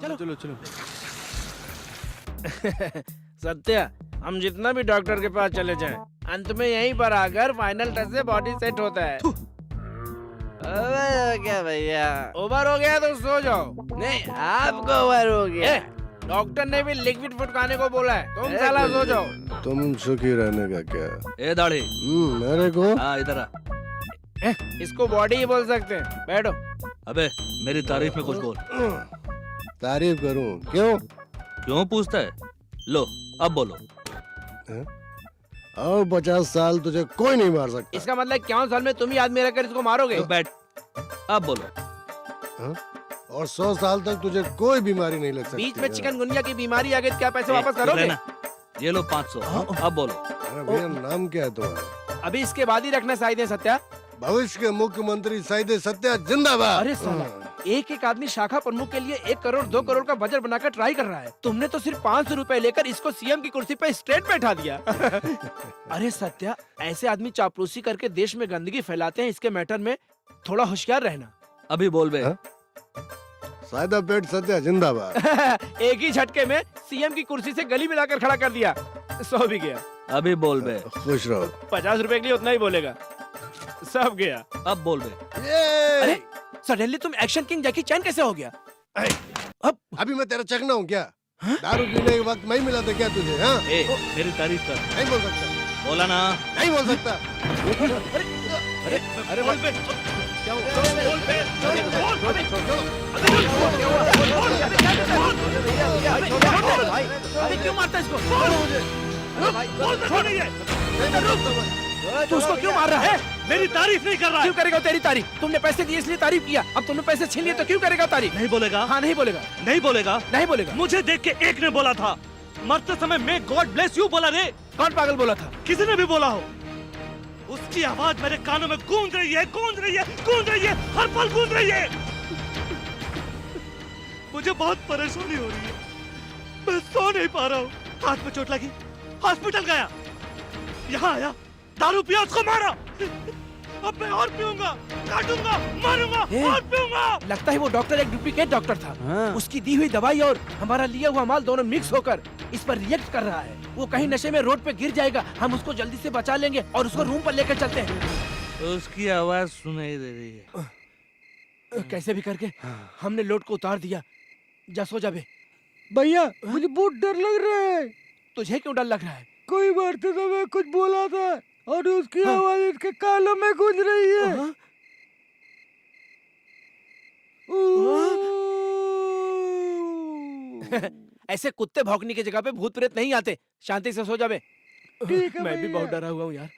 चलो चलो चलो। सत्या, हम जितना भी डॉक्टर के पास चले जाएं, अंत में यहीं पर आकर फाइनल टच से बॉडी सेट होता है। अबे क्या भैया, ओवर हो गया तो सो जाओ। नहीं आपको ओवर हो गया। डॉक्टर ने भी लिक्विड फूड खाने को बोला है, तुम साला सो जाओ। तुम सुखी रहने का क्या? ए दाढ़ी, मेरे को हाँ इधर आ। इसको बॉडी ही बोल सकते हैं, बैठो। अबे मेरी तारीफ में कुछ बोल। तारीफ करूं? क्यों? क्यों पूछता है? लो अब बोलो। और 50 साल तुझे कोई नहीं मार सकता। इसका मतलब 51 साल में तुम ही आदमी रहकर इसको मारोगे? तो बैठ, अब बोलो। और 100 साल तक तुझे कोई बीमारी नहीं लग सकती। बीच में चिकनगुनिया की बीमारी आ गई तो क्या पैसे वापस करोगे? ये लो 500। अब बोलो। अरे भैया नाम क्या है तुम्हारा? अभी इसके बाद ही रखना शायद सत्या। भविष्य के मुख्यमंत्री सईद सत्या जिंदाबाद। अरे साला, एक एक आदमी शाखा प्रमुख के लिए 1 करोड़ 2 करोड़ का बजट बनाकर ट्राई कर रहा है। तुमने तो सिर्फ 500 रुपए लेकर इसको सीएम की कुर्सी पे स्ट्रेट बैठा दिया। अरे सत्या, ऐसे आदमी चापलूसी करके देश में गंदगी फैलाते हैं, इसके मैटर में थोड़ा होशियार रहना। अभी बोल बे। सादा पेट सत्या जिंदाबाद। एक ही झटके में सीएम की कुर्सी से गली मिलाकर खड़ा कर दिया। सो भी गया। अभी बोल बे। खुश रहो। 50 रुपए के लिए उतना ही बोलेगा। सब गया। अब बोल बे। अरे सडनली तुम एक्शन किंग जैकी चैन कैसे हो गया? अब अभी मैं तेरा चकना हूँ क्या? दारू पीने के वक्त मैं ही मिला था क्या तुझे? हाँ? ए, मेरी तारीफ कर। नहीं बोल सकता। बोला ना। नहीं बोल सकता। अरे बोल पे। क्या हुआ? बोल पे। अबे क्यों मारता है इसको? तू उसको क्यों मार रहा है? मेरी तारीफ नहीं कर रहा क्यों करेगा तेरी तारीफ? तुमने पैसे दिए इसलिए तारीफ किया, अब तुमने पैसे छीन लिए तो क्यों करेगा तारीफ? नहीं बोलेगा। हाँ नहीं बोलेगा। नहीं बोलेगा। नहीं बोलेगा। मुझे देख के एक ने बोला था, मरते समय मैं गॉड ब्लेस यू बोला रे। कौन पागल बोला था? किसी ने भी बोला हो। उसकी आवाज मेरे कानों में गूंज रही है, गूंज रही है, गूंज रही है, हर पल गूंज रही है। मुझे बहुत परेशानी हो रही है, मैं सो नहीं पा रहा हूँ। हाथ में चोट लगी, हॉस्पिटल गया, यहाँ आया, दारू पिया, उसको मारा। अब मैं और पीऊंगा, काटूंगा, मारूंगा, और पीऊंगा। लगता है वो डॉक्टर एक डुप्लीकेट डॉक्टर था। उसकी दी हुई दवाई और हमारा लिया हुआ माल दोनों मिक्स होकर इस पर रिएक्ट कर रहा है। वो कहीं नशे में रोड पे गिर जाएगा, हम उसको जल्दी से बचा लेंगे और उसको रूम पर लेकर चलते हैं। तो उसकी आवाज सुनाई दे रही है। कैसे भी करके हमने लोड को उतार दिया। जा सो जा बे। भैया मुझे बहुत डर लग रहा है। तुझे क्यों डर लग रहा है? कोई मारते समय कुछ बोला था और उसकी आवाज इसके कानों में गूंज रही है। ऐसे कुत्ते भौंकने की जगह पे भूत प्रेत नहीं आते। शांति से सो जा बे। ठीक है मैं भी भैया। बहुत डरा हुआ हूँ यार।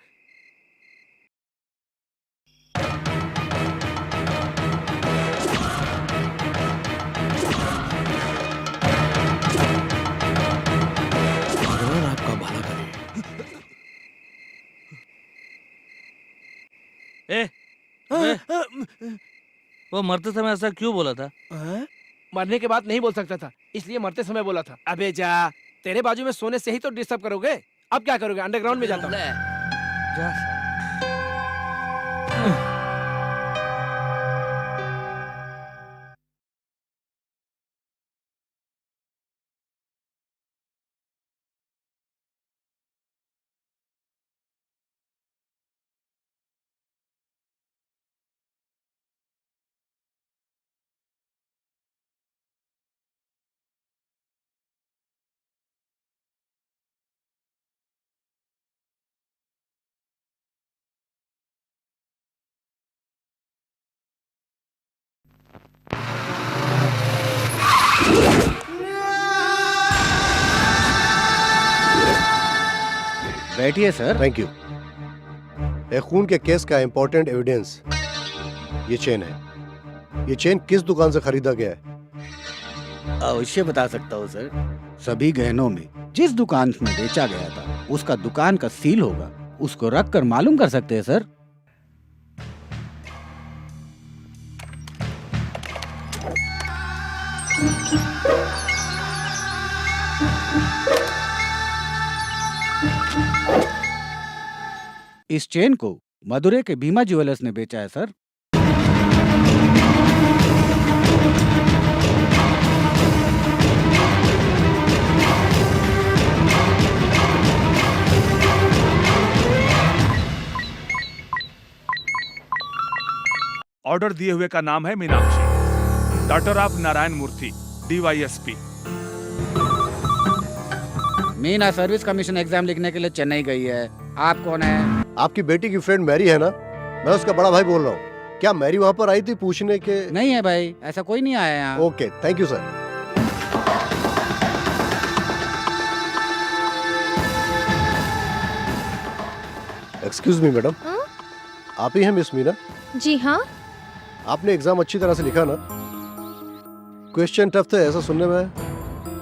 भगवान आपका भला करे। वो मरते समय ऐसा क्यों बोला था? मरने के बाद नहीं बोल सकता था, इसलिए मरते समय बोला था। अबे जा, तेरे बाजू में सोने से ही तो डिस्टर्ब करोगे। अब क्या करोगे? अंडरग्राउंड में जाता हूँ। बैठिए सर। Thank you. एक खून के केस का इम्पोर्टेंट एविडेंस ये चेन है। ये चेन किस दुकान से खरीदा गया है? अवश्य बता सकता हूँ सर। सभी गहनों में जिस दुकान में बेचा गया था उसका दुकान का सील होगा, उसको रख कर मालूम कर सकते हैं सर। इस चेन को मदुरै के भीमा ज्वेलर्स ने बेचा है सर। ऑर्डर दिए हुए का नाम है Meenakshi, daughter of Narayan Murthy, DYSP। मीना सर्विस कमीशन एग्जाम लिखने के लिए चेन्नई गई है। आप कौन है? आपकी बेटी की फ्रेंड मैरी है ना, मैं उसका बड़ा भाई बोल रहा हूँ। क्या मैरी वहाँ पर आई थी पूछने के? नहीं है भाई, ऐसा कोई नहीं आया यहाँ। Okay, thank you sir. Excuse me madam, आप ही हैं मिस मीना? जी हाँ। आपने एग्जाम अच्छी तरह से लिखा ना? क्वेश्चन टफ थे ऐसा सुनने में आया।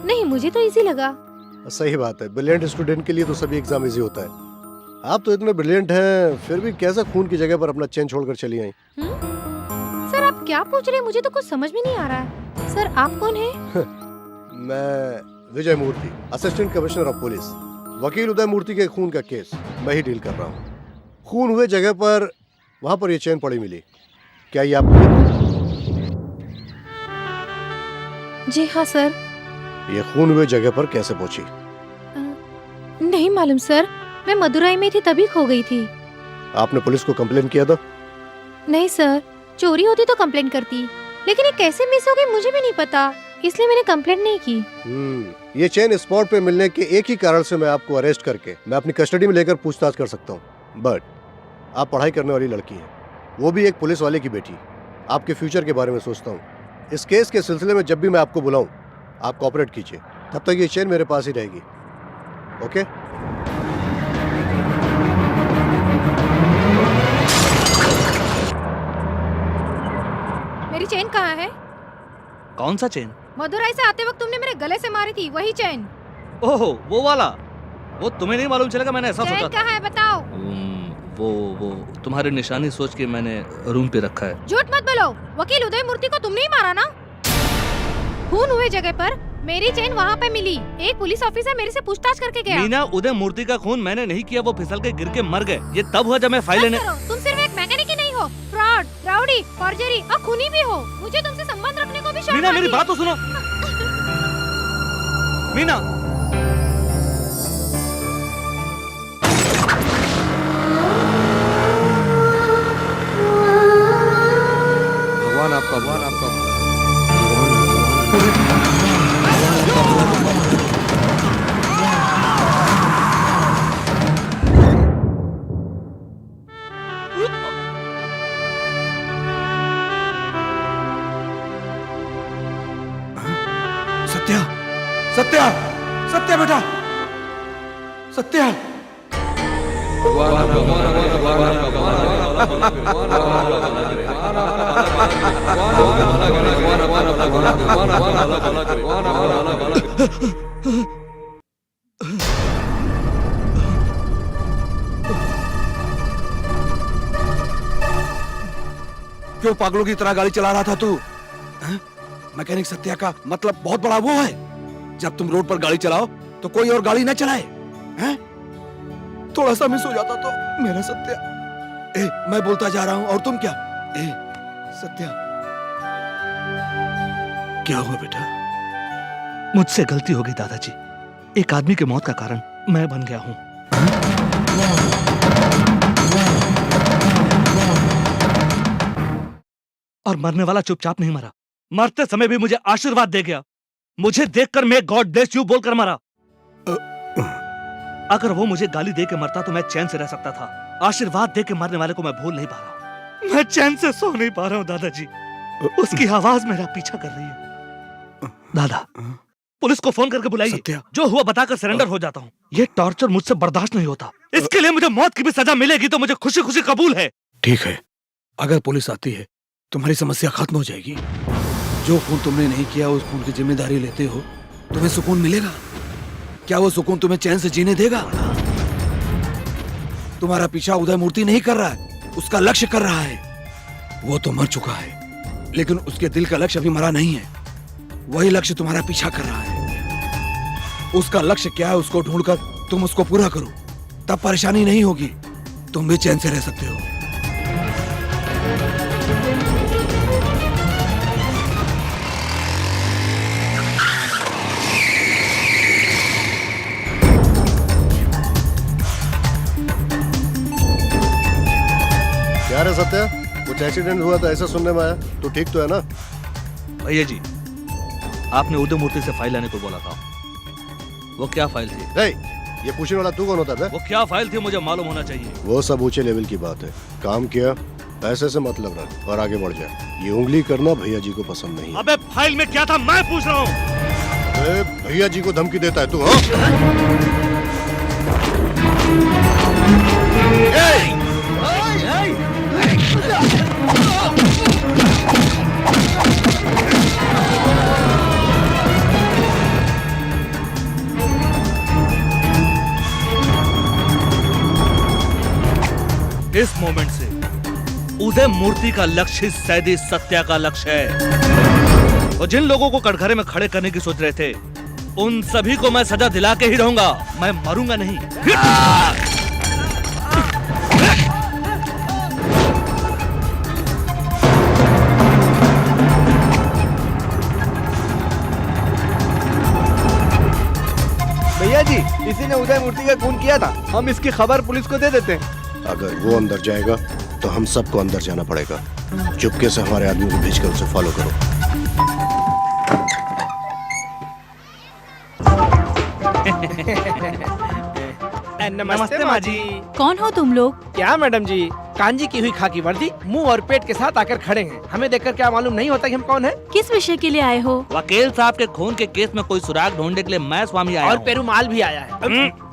नहीं, मुझे तो इजी लगा। सही बात है, ब्रिलियंट स्टूडेंट के लिए तो सभी एग्जाम इजी होता है। आप तो इतने ब्रिलियंट हैं, फिर भी कैसे खून की जगह पर अपना चेन छोड़कर चली आई? सर आप क्या पूछ रहे हैं? मुझे तो कुछ समझ में नहीं आ रहा है। सर आप कौन हैं? मैं विजय मूर्ति, असिस्टेंट कमिश्नर ऑफ पुलिस। वकील उदय मूर्ति के खून का केस मैं ही डील कर रहा हूँ। खून हुए जगह पर वहाँ पर ये चेन पड़ी मिली, क्या ये आपको? जी हाँ सर। ये खून हुए जगह पर कैसे पहुंची? नहीं मालूम सर, मैं मदुरई में थी तभी खो गई थी। आपने पुलिस को कंप्लेन किया था? नहीं सर, चोरी होती तो कंप्लेन करती, लेकिन ये कैसे मिस हो गई मुझे भी नहीं पता, इसलिए मैंने कंप्लेन नहीं की। ये चेन स्पॉट पे मिलने के एक ही कारण से मैं आपको अरेस्ट करके मैं अपनी कस्टडी में लेकर पूछताछ कर सकता हूँ। बट आप पढ़ाई करने वाली लड़की है, वो भी एक पुलिस वाले की बेटी। आपके फ्यूचर के बारे में सोचता हूँ। इस केस के सिलसिले में जब भी मैं आपको बुलाऊं, आप कोऑपरेट कीजिए। तब तक ये चेन मेरे पास ही रहेगी। ओके? मेरी चेन कहाँ है? कौन सा चेन? मदुरई से आते वक्त तुमने मेरे गले से मारी थी, वही चेन। ओह वो वाला, वो तुम्हें नहीं मालूम चलेगा, मैंने ऐसा चेन सोचा था। कहाँ है बताओ। वो तुम्हारी निशानी सोच के मैंने रूम पे रखा है। झूठ मत बोलो, वकील उदय मूर्ति को तुमने ही मारा ना? खून हुए जगह पर मेरी चेन वहाँ पे मिली। एक पुलिस ऑफिसर मेरे से पूछताछ करके गया। मीना, उदय मूर्ति का खून मैंने नहीं किया, वो फिसल के गिर के मर गए। ये तब हुआ जब मैं फाइल लेने। तुम सिर्फ एक मैकेनिक ही नहीं हो, फ्रॉड, राउडी, फॉर्जरी और खूनी भी हो। मुझे तुमसे संबंध रखने को भी शर्म मीना आती मेरी है। बात तो सुनो। मीना, भगवान आपका सत्या, सत्या, सत्या बेटा, सत्या। क्यों पागलों की तरह गाड़ी चला रहा था तू? मैकेनिक सत्या का मतलब बहुत बड़ा वो है, जब तुम रोड पर गाड़ी चलाओ तो कोई और गाड़ी न चलाए, हैं? थोड़ा सा मिस हो जाता तो मेरा सत्या। मैं बोलता जा रहा हूँ और तुम क्या? सत्या, क्या हुआ बेटा? मुझसे गलती हो गई दादाजी। एक आदमी की मौत का कारण मैं बन गया हूँ। और मरने वाला चुपचाप नहीं मरा, मरते समय भी मुझे आशीर्वाद दे गया। मुझे देखकर मैं गॉड ब्लेस यू बोलकर मरा। अगर वो मुझे गाली दे के मरता तो मैं चैन से रह सकता था। आशीर्वाद दे के मरने वाले को मैं भूल नहीं पा रहा। मैं चैन से सो नहीं पा रहा हूँ दादाजी। उसकी आवाज मेरा पीछा कर रही है। दादा, पुलिस को फोन करके बुलाइए। जो हुआ बताकर सरेंडर हो जाता हूँ। ये टॉर्चर मुझसे बर्दाश्त नहीं होता। इसके लिए मुझे मौत की भी सजा मिलेगी तो मुझे खुशी खुशी कबूल है। ठीक है, अगर पुलिस आती है तुम्हारी समस्या खत्म हो जाएगी। जो खून तुमने नहीं किया उस खून की जिम्मेदारी लेते हो, तुम्हें सुकून मिलेगा। क्या वो सुकून तुम्हें चैन से जीने देगा? तुम्हारा पीछा उदय मूर्ति नहीं कर रहा है, उसका लक्ष्य कर रहा है। वो तो मर चुका है, लेकिन उसके दिल का लक्ष्य अभी मरा नहीं है। वही लक्ष्य तुम्हारा पीछा कर रहा है। उसका लक्ष्य क्या है उसको ढूंढकर तुम उसको पूरा करो, तब परेशानी नहीं होगी, तुम भी चैन से रह सकते हो। क्या रे सत्या, कुछ एक्सीडेंट हुआ तो ऐसा सुनने में आया, तो ठीक तो है ना? भैया जी, आपने उदय मूर्ति से फाइल लाने को बोला था। वो क्या फाइल थी? ये पूछने वाला तू कौन होता है? वो क्या फाइल थी मुझे मालूम होना चाहिए। वो सब ऊंचे लेवल की बात है। काम किया, पैसे से मतलब रख और आगे बढ़ जाए। ये उंगली करना भैया जी को पसंद नहीं है। अबे फाइल में क्या था मैं पूछ रहा हूँ। भैया जी को धमकी देता है तू? हाँ? इस मोमेंट से उदय मूर्ति का लक्ष्य सैदी सत्या का लक्ष्य है। और जिन लोगों को कटघरे में खड़े करने की सोच रहे थे, उन सभी को मैं सजा दिला के ही रहूंगा। मैं मरूंगा नहीं। भैया जी, इसी ने उदय मूर्ति का खून किया था। हम इसकी खबर पुलिस को दे देते हैं। अगर वो अंदर जाएगा तो हम सबको अंदर जाना पड़ेगा। चुपके से हमारे आदमी को भेजकर उसे फॉलो करो। नमस्ते माँ जी। कौन हो तुम लोग? क्या मैडम जी, कांजी की हुई खाकी वर्दी, मुंह और पेट के साथ आकर खड़े हैं। हमें देखकर क्या मालूम नहीं होता कि हम कौन हैं? किस विषय के लिए आए हो? वकील साहब के खून के केस में कोई सुराग ढूंढने के लिए मैं स्वामी आया और हूँ। पेरुमाल भी आया है।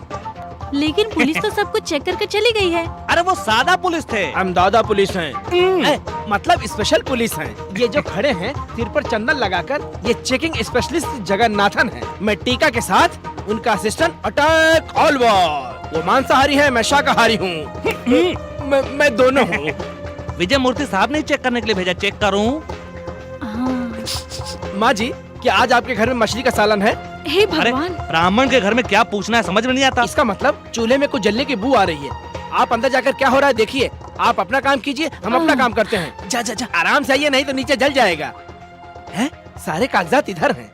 लेकिन पुलिस तो सब कुछ चेक करके चली गई है। अरे वो सादा पुलिस थे। हम दादा पुलिस हैं। मतलब स्पेशल पुलिस हैं। ये जो खड़े हैं सिर पर चंदन लगाकर, ये चेकिंग स्पेशलिस्ट जगन्नाथन है। मैं टीका के साथ उनका असिस्टेंट अटैक ऑलवर। वो मांसाहारी है, मैं शाकाहारी हूँ। मैं दोनों हूँ। विजय मूर्ति साहब ने चेक करने के लिए भेजा। चेक करूं? हाँ। माँ जी, क्या आज आपके घर में मछली का सालन है? हे अरे भगवान, ब्राह्मण के घर में क्या पूछना है समझ में नहीं आता। इसका मतलब चूल्हे में कुछ जलने की बू आ रही है। आप अंदर जाकर क्या हो रहा है देखिए। आप अपना काम कीजिए, हम अपना काम करते हैं। जा जा जा, आराम से आइए, नहीं तो नीचे जल जाएगा। हैं? सारे कागजात इधर हैं।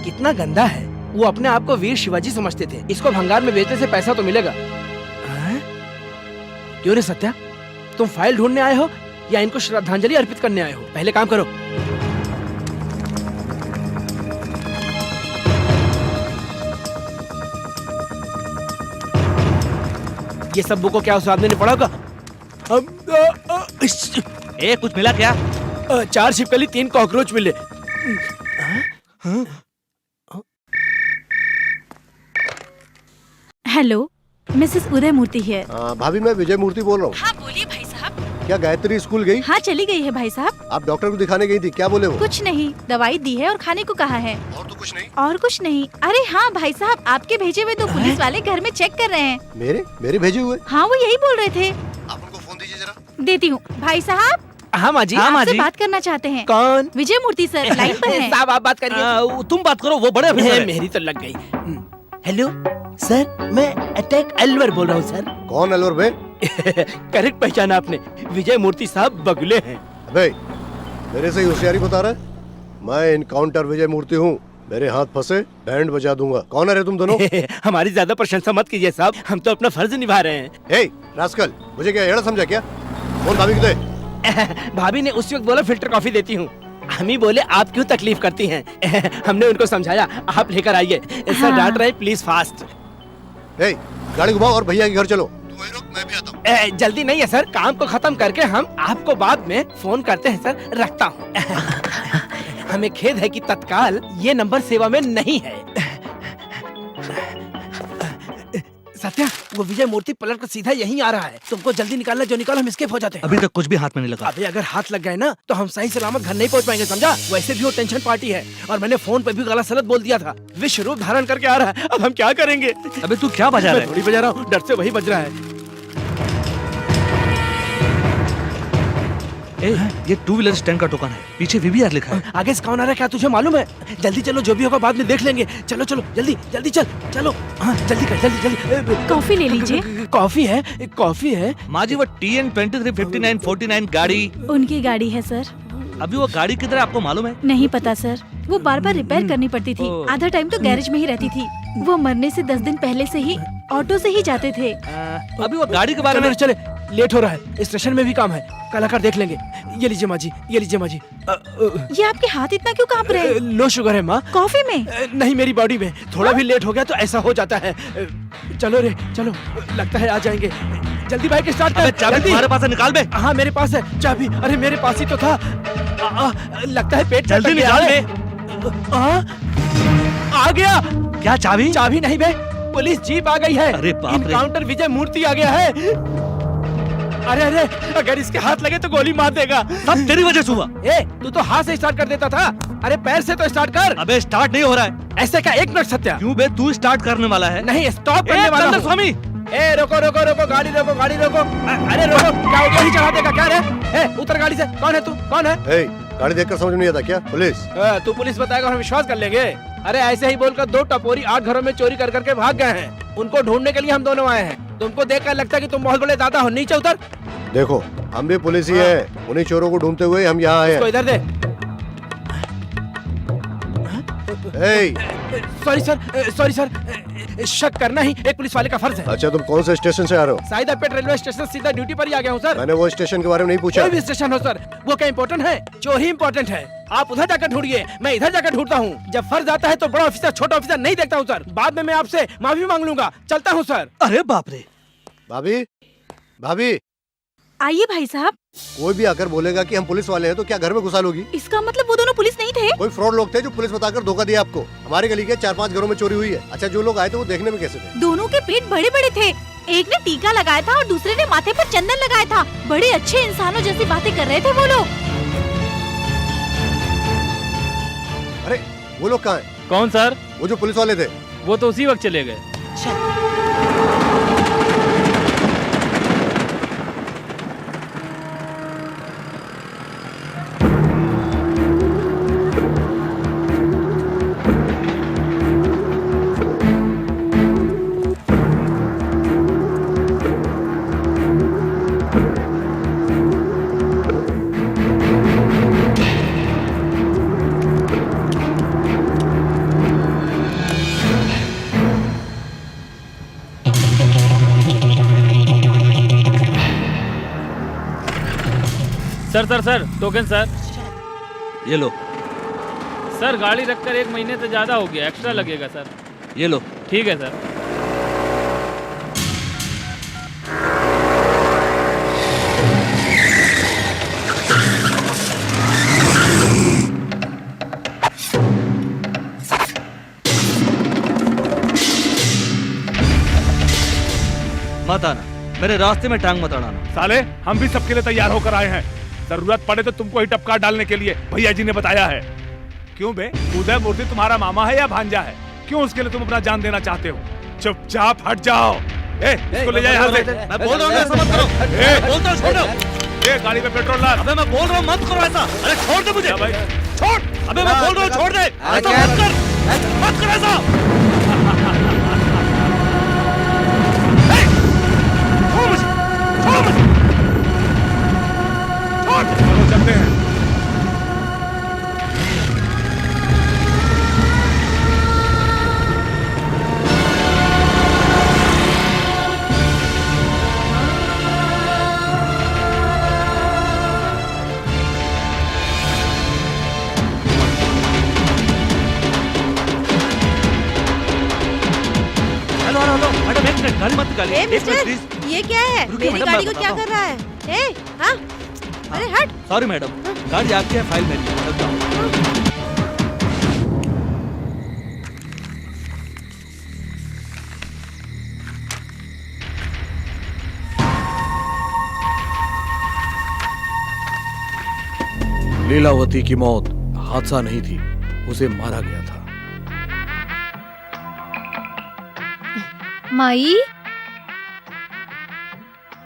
कितना गंदा है। वो अपने आप को वीर शिवाजी समझते थे। इसको भंगार में बेचने से पैसा तो मिलेगा। हैं? क्यों रे सत्या, तुम फाइल ढूंढने आए हो या इनको श्रद्धांजलि अर्पित करने आए हो? पहले काम करो। ये सब बुक को क्या उस आदमी ने पढ़ा होगा? ए कुछ मिला क्या? 4 छिपकली 3 कॉकरोच मिले। हेलो, मिसेस उदय मूर्ति है। भाभी, मैं विजय मूर्ति बोल रहा हूँ। हाँ बोलिए भाई साहब। क्या गायत्री स्कूल गई? हाँ चली गई है भाई साहब। आप डॉक्टर को दिखाने गई थी, क्या बोले वो? कुछ नहीं, दवाई दी है और खाने को कहा है। और तो कुछ नहीं? और कुछ नहीं। अरे हाँ भाई साहब, आपके भेजे हुए 2 पुलिस वाले घर में चेक कर रहे हैं। मेरे भेजे हुए? हाँ वो यही बोल रहे थे। आप उनको फोन दीजिए जरा। देती हूँ। भाई साहब, हाँ माँ जी। आपसे बात करना चाहते हैं। कौन? विजय मूर्ति सर लाइन पर हैं। साहब आप बात करिए। तुम बात करो, वो बड़े अफसर हैं। मेरी तो लग गई। हेलो सर, मैं अटैक अलवर बोल रहा हूँ सर। कौन अलवर बे? करेक्ट पहचाना आपने, विजय मूर्ति साहब बगुले हैं। अबे, मेरे से ही होशियारी बता रहा है? मैं इनकाउंटर विजय मूर्ति हूँ। मेरे हाथ फंसे बैंड बजा दूंगा। कौन है रे तुम दोनों? हमारी ज्यादा प्रशंसा मत कीजिए साहब, हम तो अपना फर्ज निभा रहे हैं। हे रास्कल, मुझे क्या एड़ा समझा क्या? फोन भाभी को दे। भाभी ने उस वक्त बोला फिल्टर कॉफी देती हूँ। हम ही बोले आप क्यों तकलीफ करती हैं। हमने उनको समझाया, आप लेकर आइए। सर डांट रहे, प्लीज फास्ट। हे, गाड़ी घुमाओ और भैया के घर चलो। तू वहीं रुक, मैं भी आता हूँ। जल्दी नहीं है सर, काम को खत्म करके हम आपको बाद में फोन करते हैं सर। रखता हूँ। हमें खेद है कि तत्काल ये नंबर सेवा में नहीं है। सत्या, वो विजय मूर्ति पलट कर सीधा यहीं आ रहा है। तुमको जल्दी निकालना, जो निकालो हम एस्केप हो जाते हैं। अभी तक कुछ भी हाथ में नहीं लगा। अबे अगर हाथ लग गए ना तो हम सही सलामत घर नहीं पहुंच पाएंगे, समझा? वैसे भी वो टेंशन पार्टी है और मैंने फोन पे भी गला सलत बोल दिया था। विश्व रूप धारण करके आ रहा है, अब हम क्या करेंगे? अबे तू क्या बजा रहा मैं है? थोड़ी बजा रहा हूँ, डर से वही बज रहा है। ये 2 व्हीलर स्टैंड का टोकन है, पीछे वीवीआर लिखा है। आगे से कौन आ रहा है क्या तुझे मालूम है? जल्दी चलो, जो भी होगा बाद में देख लेंगे। चलो चलो जल्दी जल्दी चल चलो। हाँ जल्दी कर, जल्दी जल्दी। कॉफी ले लीजिए। कॉफी है, कॉफी है। माँ जी, वो TN 235949 गाड़ी, उनकी गाड़ी है सर। अभी वो गाड़ी किधर है आपको मालूम है? नहीं पता सर। वो बार बार रिपेयर करनी पड़ती थी। आधा टाइम तो गैरेज में ही रहती थी। वो मरने से 10 दिन पहले से ही ऑटो से ही जाते थे। अभी वो गाड़ी के बारे में चले, लेट हो रहा है, स्टेशन में भी काम है, कल आकर देख लेंगे। ये लीजिए माँ जी, ये लीजिए माँ जी। ये आपके हाथ इतना क्यों कांप रहे हैं? लो शुगर है माँ। कॉफी में? नहीं, मेरी बॉडी में। थोड़ा भी लेट हो गया तो ऐसा हो जाता है। चलो रे चलो, लगता है आ जाएंगे। जल्दी बाइक स्टार्ट कर। चाबी तुम्हारे पास है, निकाल बे। हाँ मेरे पास है चाबी। अरे मेरे पास ही तो था। लगता है पेट जल्दी चढ़ गया निकाल है। बे। आ गया। क्या चाबी? चाबी नहीं बे, पुलिस जीप आ गई है। अरे बाप रे। इनकाउंटर विजय मूर्ति आ गया है। अरे अरे, अगर इसके हाथ लगे तो गोली मार देगा। सब तेरी वजह से हुआ। ए, तू तो हाथ से स्टार्ट कर देता था। अरे पैर से तो स्टार्ट कर। अबे स्टार्ट नहीं हो रहा है। ऐसे क्या? एक मिनट सत्या। क्यों बे, तू स्टार्ट करने वाला है? नहीं, स्टॉप करने वाला हूँ। स्वामी, ए रोको रोको रोको, गाड़ी रोको गाड़ी रोको। अरे रोको, क्या ऊपर ही चढ़ा देगा क्या रे? ए उतर गाड़ी से। कौन है तू? कौन है? ए, गाड़ी देखकर समझ नहीं आता क्या? पुलिस। तू पुलिस बताएगा और हम विश्वास कर लेंगे? अरे ऐसे ही बोलकर 2 टपोरी 8 घरों में चोरी कर करके भाग गए हैं। उनको ढूंढने के लिए हम दोनों आए हैं। तुमको देखकर लगता है कि तुम बहुत बड़े दादा हो। नीचे उतर। देखो, हम भी पुलिस ही हैं। उन्हीं चोरों को ढूंढते हुए हम यहाँ आए इसको हैं। इधर दे। ए, सॉरी सर, सॉरी सर। शक करना ही एक पुलिस वाले का फर्ज है। अच्छा, तुम कौन से स्टेशन से आ रहे हो? साइदापेट रेलवे स्टेशन, सीधा ड्यूटी पर ही आ गया हूँ सर। मैंने वो स्टेशन के बारे में नहीं पूछा। कोई भी स्टेशन हो सर, वो क्या इम्पोर्टेंट है? चोरी इम्पोर्टेंट है। आप उधर जाकर ढूंढिए, मैं इधर जाकर ढूंढता हूँ। जब फर्ज आता है तो बड़ा ऑफिसर छोटा ऑफिसर नहीं देखता हूँ सर। बाद में मैं आपसे माफी मांग लूंगा। चलता हूँ सर। अरे बाप रे। भाभी, भाभी, आइए भाई साहब। कोई भी आकर बोलेगा कि हम पुलिस वाले हैं तो क्या घर में घुसा लोगी? इसका मतलब वो दोनों पुलिस नहीं थे? कोई फ्रॉड लोग थे जो पुलिस बताकर धोखा दिया आपको। हमारे गली के 4-5 घरों में चोरी हुई है। अच्छा, जो लोग आए थे वो देखने में कैसे थे? दोनों के पेट बड़े बड़े थे। एक ने टीका लगाया था और दूसरे ने माथे पर चंदन लगाया था। बड़े अच्छे इंसानों जैसी बातें कर रहे थे वो लोग। अरे वो लोग कहाँ हैं? कौन सर? वो जो पुलिस वाले थे। वो तो उसी वक्त चले गए। Sir token sir. ये लो। सर गाड़ी रखकर 1 महीने से ज्यादा हो गया, एक्स्ट्रा लगेगा सर। ये लो। ठीक है सर। मत आना, मेरे रास्ते में टांग मत अड़ाना। साले, हम भी सबके लिए तैयार होकर आए हैं। जरूरत पड़े तो तुमको ही टपका डालने के लिए भैया जी ने बताया है। क्यों बे, उदय मूर्ति तुम्हारा मामा है या भांजा है? क्यों उसके लिए तुम अपना जान देना चाहते हो? चुपचाप हट जाओ। ए, इसको ले जाए यहाँ से। मैं बोल रहा हूँ ऐसा मत करो। ए, बोलता हूँ छोड़ो। ए, गाड़ी में पेट्रोल डाल। अबे मैं बोल रहा हूँ मत करो ऐसा। अरे छोड़ दे मुझे। भाई छोड़। अबे मैं बोल रहा हूँ छोड़ दे। ऐसा मत कर, मत कर ऐसा। ए, छोड़ मुझे, छोड़ मुझे, छोड़। चलो चलते हैं। मैडम एक मिनट, गाड़ी मत निकालिए। ए एक मिनट मिस्टर, प्लीज। ये क्या है? रुकिए मेरी मैडम, गाड़ी मैं को क्या बताता कर रहा है? ए, हाँ? अरे हट। सॉरी मैडम, गाड़ी आपकी है, फाइल मेरी है। चलता हूँ। लीलावती की मौत हादसा नहीं थी, उसे मारा गया था। माई,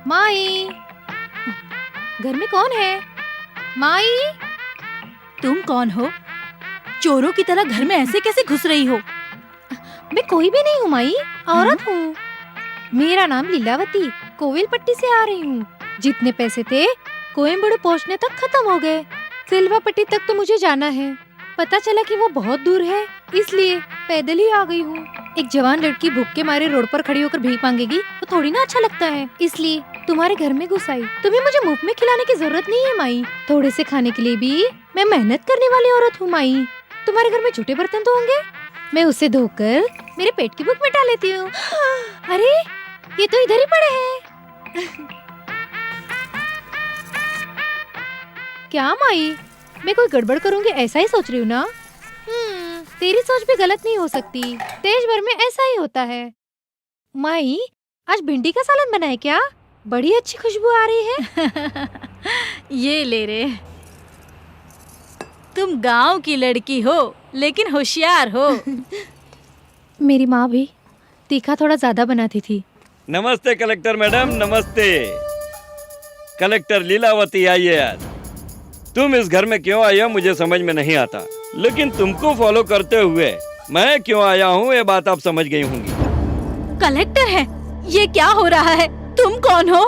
माई, घर में कौन है? माई, तुम कौन हो? चोरों की तरह घर में ऐसे कैसे घुस रही हो? मैं कोई भी नहीं हूँ माई, औरत हूँ। मेरा नाम लीलावती, कोविलपट्टी से आ रही हूँ। जितने पैसे थे कोयम्बटूर पहुँचने तक खत्म हो गए। सिल्वापट्टी तक तो मुझे जाना है। पता चला कि वो बहुत दूर है, इसलिए पैदल ही आ गई हूँ। एक जवान लड़की भूख के मारे रोड पर खड़ी होकर भीख मांगेगी तो थोड़ी ना अच्छा लगता है, इसलिए तुम्हारे घर में घुस आई। तुम्हें मुझे मुफ्त में खिलाने की जरूरत नहीं है माई, थोड़े से खाने के लिए भी मैं मेहनत करने वाली औरत हूँ माई। तुम्हारे घर में झूठे बर्तन तो होंगे, मैं उसे धोकर मेरे पेट की भूख मिटा लेती हूँ। अरे ये तो इधर ही पड़े हैं। क्या माई, मैं कोई गड़बड़ करूंगी ऐसा ही सोच रही हूँ ना? तेरी सोच भी गलत नहीं हो सकती, देश भर में ऐसा ही होता है। माई, आज भिंडी का सालन बनाए क्या? बड़ी अच्छी खुशबू आ रही है। ये ले रे, तुम गांव की लड़की हो लेकिन होशियार हो। मेरी माँ भी तीखा थोड़ा ज्यादा बनाती थी। नमस्ते कलेक्टर मैडम, नमस्ते। कलेक्टर लीलावती आई है आज। तुम इस घर में क्यों आई हो मुझे समझ में नहीं आता, लेकिन तुमको फॉलो करते हुए मैं क्यों आया हूँ ये बात आप समझ गई होंगी। कलेक्टर है, ये क्या हो रहा है? तुम कौन हो?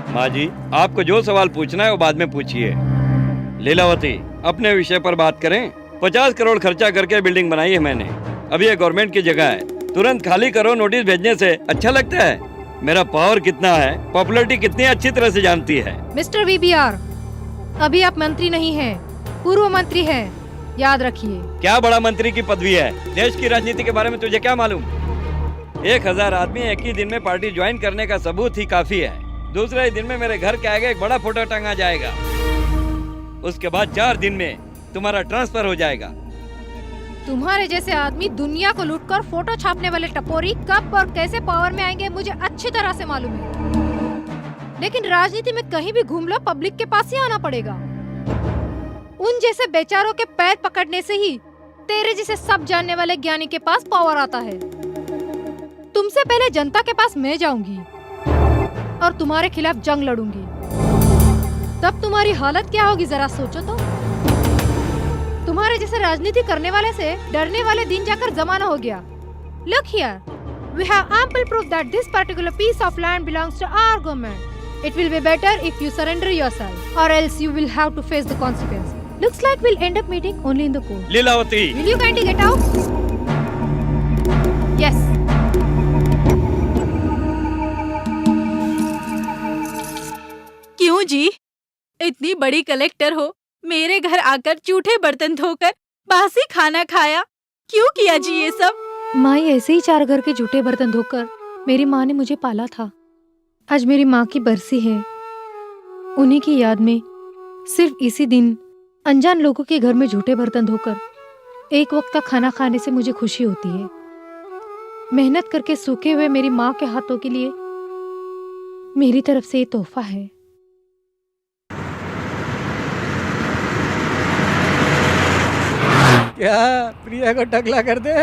माँ जी, आपको जो सवाल पूछना है वो बाद में पूछिए। लीलावती, अपने विषय पर बात करें। 50 करोड़ खर्चा करके बिल्डिंग बनाई है मैंने। अभी ये गवर्नमेंट की जगह है, तुरंत खाली करो। नोटिस भेजने से अच्छा लगता है? मेरा पावर कितना है, पॉपुलैरिटी कितनी अच्छी तरह से जानती है। मिस्टर VBR, अभी आप मंत्री नहीं हैं, पूर्व मंत्री हैं, याद रखिए। क्या बड़ा मंत्री की पदवी है, देश की राजनीति के बारे में तुझे क्या मालूम? 1000 आदमी एक ही दिन में पार्टी ज्वाइन करने का सबूत ही काफी है। दूसरे ही दिन में मेरे घर के आगे एक बड़ा फोटो टंगा जाएगा, उसके बाद 4 दिन में तुम्हारा ट्रांसफर हो जाएगा। तुम्हारे जैसे आदमी दुनिया को लूटकर फोटो छापने वाले टपोरी कब और कैसे पावर में आएंगे मुझे अच्छी तरह से मालूम है, लेकिन राजनीति में कहीं भी घूम लो पब्लिक के पास ही आना पड़ेगा। उन जैसे बेचारों के पैर पकड़ने से ही तेरे जैसे सब जानने वाले ज्ञानी के पास पावर आता है। तुमसे पहले जनता के पास मैं जाऊंगी और तुम्हारे खिलाफ जंग लड़ूंगी, तब तुम्हारी हालत क्या होगी जरा सोचो तो। तुम्हारे जैसे राजनीति करने वाले से डरने वाले दिन जाकर जमाना हो गया। Look here, we have ample proof that this particular piece of land belongs to our government. It will be better if you surrender yourself, or else you will have to face the consequences. Looks like we'll end up meeting only in the court. Lilavati, Will you kindly get out? Yes. क्यों जी? इतनी बड़ी collector हो, मेरे घर आकर जूठे बर्तन धोकर बासी खाना खाया, क्यों किया जी ये सब? माँ ऐसे ही 4 घर के जूठे बर्तन धोकर मेरी माँ ने मुझे पाला था। आज मेरी माँ की बरसी है, उन्हीं की याद में सिर्फ इसी दिन अनजान लोगों के घर में जूठे बर्तन धोकर एक वक्त का खाना खाने से मुझे खुशी होती है। मेहनत करके सूखे हुए मेरी माँ के हाथों के लिए मेरी तरफ से ये तोहफा है। क्या प्रिया को टकला कर दे?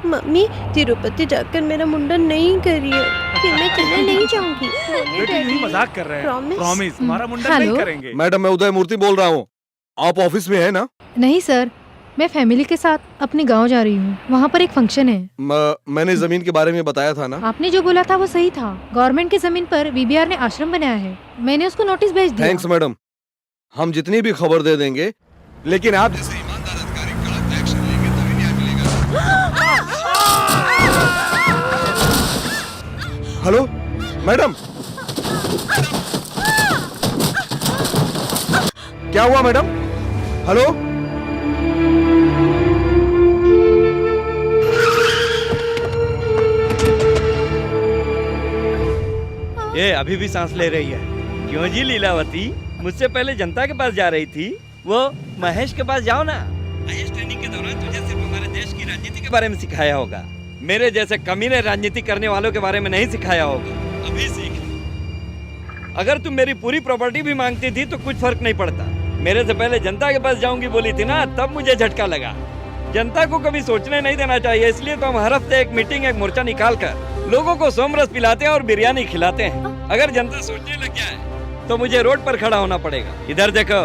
मम्मी, तिरुपति जाकर मेरा मुंडन नहीं करिए, फिर मैं चले नहीं जाऊंगी। बेटी यही मजाक कर रहे हैं। Promise? प्रॉमिस, तुम्हारा मुंडन नहीं करेंगे। मैडम, मैं उदय मूर्ति बोल रहा हूँ। आप ऑफिस में है ना? नहीं सर, मैं फैमिली के साथ अपने गांव जा रही हूँ, वहाँ पर एक फंक्शन है। मैंने जमीन के बारे में बताया था ना? आपने जो बोला था वो सही था। गवर्नमेंट की जमीन पर VBR ने आश्रम बनाया है, मैंने उसको नोटिस भेज दिया। थैंक्स मैडम, हम जितनी भी खबर दे देंगे, लेकिन आप जैसे ईमानदार अधिकारी कड़क एक्शन लेंगे तभी न्याय मिलेगा। हेलो मैडम, क्या हुआ मैडम? हेलो, ये अभी भी सांस ले रही है। क्यों जी लीलावती, मुझसे पहले जनता के पास जा रही थी, वो महेश के पास जाओ ना। महेश ट्रेनिंग के दौरान तुझे सिर्फ हमारे देश की राजनीति के बारे में सिखाया होगा, मेरे जैसे कमीने राजनीति करने वालों के बारे में नहीं सिखाया होगा। अभी सीख। अगर तुम मेरी पूरी प्रॉपर्टी भी मांगती थी तो कुछ फर्क नहीं पड़ता। मेरे से पहले जनता के पास जाऊंगी बोली थी ना, तब मुझे झटका लगा। जनता को कभी सोचने नहीं देना चाहिए, इसलिए तो हम हर हफ्ते एक मीटिंग, एक मोर्चा निकाल कर लोगों को सोमरस पिलाते हैं और बिरयानी खिलाते हैं। अगर जनता सोचने लग जाए तो मुझे रोड पर खड़ा होना पड़ेगा। इधर देखो,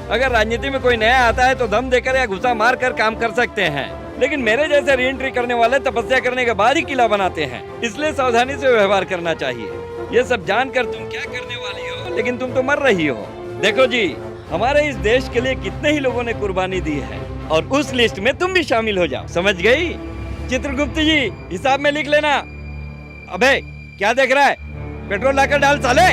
अगर राजनीति में कोई नया आता है तो दम देकर या घुसा मार कर काम कर सकते हैं, लेकिन मेरे जैसे री एंट्री करने वाले तपस्या करने के बाद ही किला बनाते हैं। इसलिए सावधानी से व्यवहार करना चाहिए। ये सब जानकर तुम क्या करने वाली हो, लेकिन तुम तो मर रही हो। देखो जी, हमारे इस देश के लिए कितने ही लोगों ने कुर्बानी दी है, और उस लिस्ट में तुम भी शामिल हो जाओ, समझ गई? चित्रगुप्त जी हिसाब में लिख लेना। अबे क्या देख रहा है, पेट्रोल लाकर डाल साले।